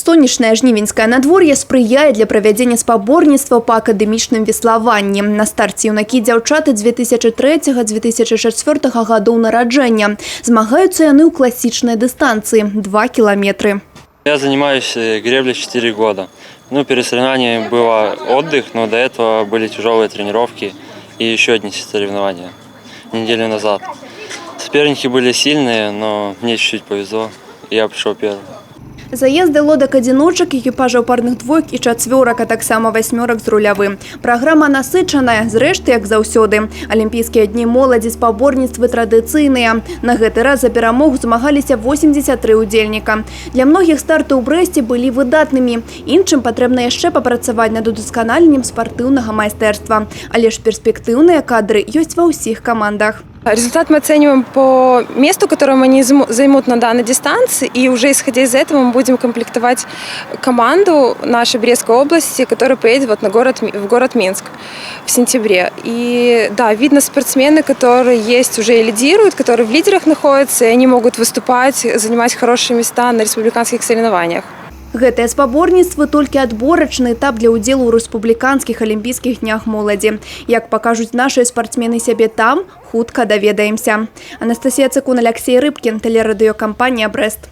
Сонечнае жнівеньскае надвор'е спрыяе для правядзення спаборніцтваў па акадэмічным веславанні. На старце юнакі дзяўчаты 2003-2004 гадоў нараджэння. Змагаюцца яны ў класічнай дыстанцыі – 2 километры. Я занимаюсь греблей 4 года. Перед соревнованиями был отдых, но до этого были тяжелые тренировки и еще одни соревнования неделю назад. Соперники были сильные, но мне чуть-чуть повезло, и я пришел первым. Заезды лодак-адзіночак, экіпажаў парных двойк і чацвёрак, а таксама васьмёрак з рулявым. Праграма насычаная, зрэшты, як заўсёды. Алімпійскія дні моладзі спаборніцтвы традыцыйныя. На гэты раз за перамогу змагаліся 83 удзельніка. Для многіх старты ў Брэсце былі выдатнымі. Іншым патрэбна яшчэ папрацаваць над удасканаленнем спартыўнага майстэрства. Але ж перспектыўныя кадры ёсць ва ўсіх камандах. Результат мы оцениваем по месту, которое они займут на данной дистанции, и уже исходя из этого мы будем комплектовать команду нашей Брестской области, которая поедет в город Минск в сентябре. И да, видно спортсмены, которые есть уже и лидируют, которые в лидерах находятся, и они могут выступать, занимать хорошие места на республиканских соревнованиях. Гэтыя спаборніцтвы толькі адборачны этап для ўдзелу ў рэспубліканскіх алімпійскіх днях моладзі. Як пакажуць нашыя спартсмены сябе там, хутка даведаемся. Анастасія Цыкун, Алексей Рыбкін, тэлерадыёкампанія «Брэст».